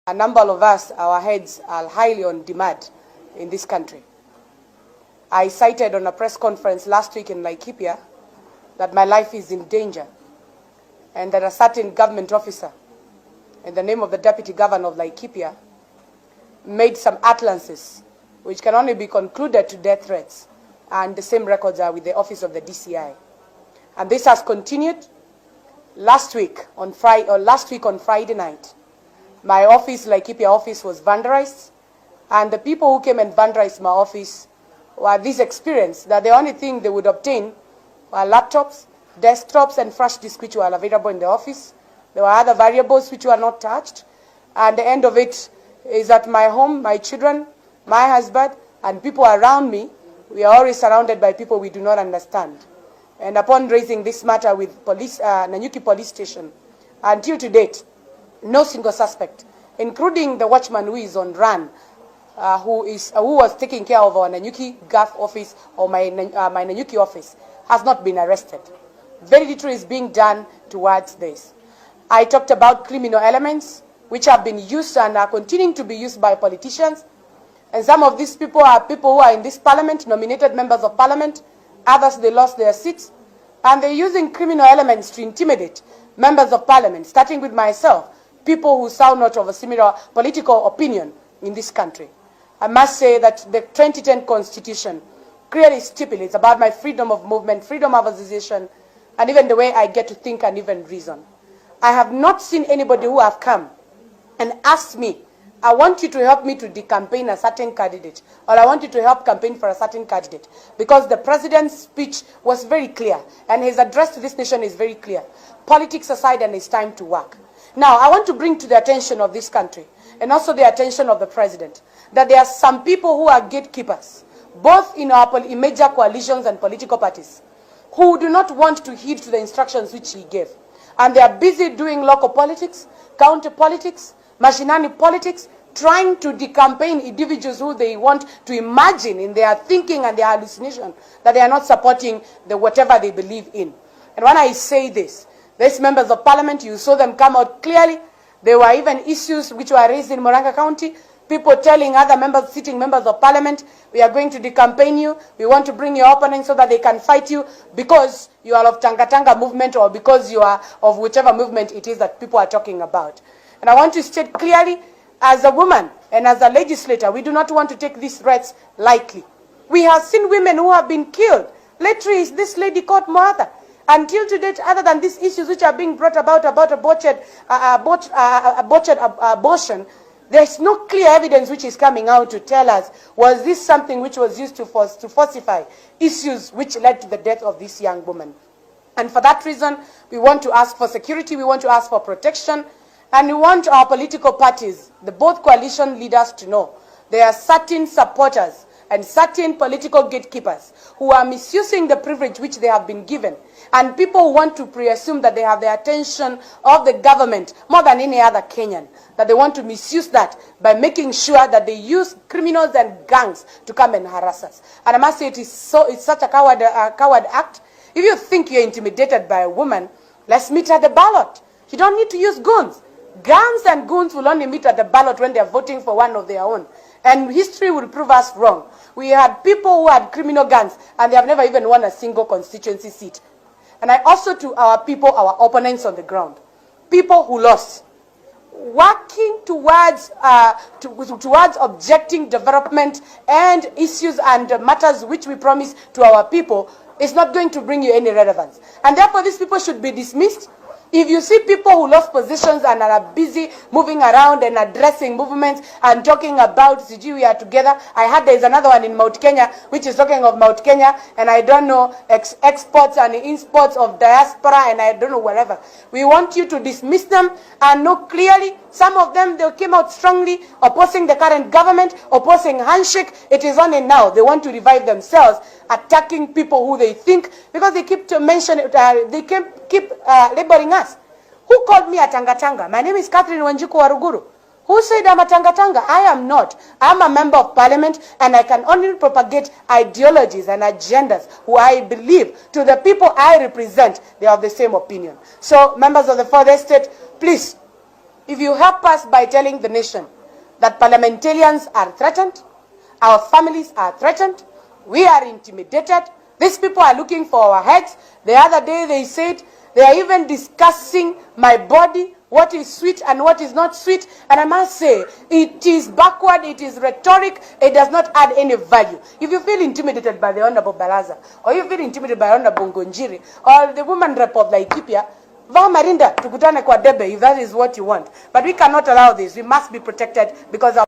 A number of us, our heads are highly on demand in this country. I cited on a press conference last week in Laikipia that my life is in danger and that a certain government officer, in the name of the Deputy Governor of Laikipia, made some utterances which can only be concluded to death threats, and the same records are with the office of the DCI. And this has continued. Last week on Friday night, my office, Laikipia office, was vandalized, and the people who came and vandalized my office were this experience that the only thing they would obtain were laptops, desktops, and flash disks which were available in the office. There were other variables which were not touched, and the end of it is that my home, my children, my husband, and people around me, we are always surrounded by people we do not understand. And upon raising this matter with police, Nanyuki police station, until to date, no single suspect, including the watchman who is on run, who was taking care of our Nanyuki GAF office or my Nanyuki office, has not been arrested. Very little is being done towards this. I talked about criminal elements which have been used and are continuing to be used by politicians. And some of these people are people who are in this parliament, nominated members of parliament. Others, they lost their seats. And they're using criminal elements to intimidate members of parliament, starting with myself, people who sound not of a similar political opinion in this country. I must say that the 2010 Constitution clearly stipulates about my freedom of movement, freedom of association, and even the way I get to think and even reason. I have not seen anybody who have come and asked me, I want you to help me to decampaign a certain candidate, or I want you to help campaign for a certain candidate, because the president's speech was very clear, and his address to this nation is very clear. Politics aside, and it's time to work. Now, I want to bring to the attention of this country, and also the attention of the president, that there are some people who are gatekeepers, both in major coalitions and political parties, who do not want to heed to the instructions which he gave. And they are busy doing local politics, county politics, machinani politics, trying to decampaign individuals who they want to imagine in their thinking and their hallucination that they are not supporting whatever they believe in. And when I say this, these members of parliament, you saw them come out clearly. There were even issues which were raised in Moranga County, people telling other members, sitting members of parliament, we are going to decampaign you, we want to bring your opponents so that they can fight you because you are of Tanga movement or because you are of whichever movement it is that people are talking about. And I want to state clearly, as a woman and as a legislator, we do not want to take these threats lightly. We have seen women who have been killed. Literally, is this lady called Martha. Until to date, other than these issues which are being brought about a botched abortion, there is no clear evidence which is coming out to tell us, was this something which was used to falsify issues which led to the death of this young woman. And for that reason, we want to ask for security, we want to ask for protection, and we want our political parties, both coalition leaders, to know there are certain supporters and certain political gatekeepers who are misusing the privilege which they have been given, and people who want to presume that they have the attention of the government more than any other Kenyan, that they want to misuse that by making sure that they use criminals and gangs to come and harass us. And I must say it's such a coward act. If you think you're intimidated by a woman, let's meet at the ballot. You don't need to use guns. Guns and goons will only meet at the ballot when they're voting for one of their own. And history will prove us wrong. We had people who had criminal guns and they have never even won a single constituency seat. And I also, to our people, our opponents on the ground, people who lost, working towards objecting development and issues and matters which we promise to our people is not going to bring you any relevance. And therefore these people should be dismissed. If you see people who lost positions and are busy moving around and addressing movements and talking about CG, we are together. I heard there is another one in Mount Kenya which is talking of Mount Kenya, and I don't know, exports and imports of diaspora, and I don't know wherever. We want you to dismiss them and know clearly. Some of them, they came out strongly opposing the current government, opposing handshake. It is only now they want to revive themselves, attacking people who they think, because they keep to mention, they keep labeling us. Who called me a Tanga? My name is Cate Waruguru. Who said I'm a Tanga? I am not. I'm a member of parliament, and I can only propagate ideologies and agendas who I believe to the people I represent, they are of the same opinion. So members of the fourth estate, please, if you help us by telling the nation that parliamentarians are threatened, our families are threatened, we are intimidated, these people are looking for our heads. The other day they said they are even discussing my body, what is sweet and what is not sweet. And I must say, it is backward, it is rhetoric, it does not add any value. If you feel intimidated by the Honorable Balaza, or you feel intimidated by Honorable Ngonjiri, or the woman rep of Laikipia, Marinda, tukutane kwa debe if that is what you want. But we cannot allow this. We must be protected because our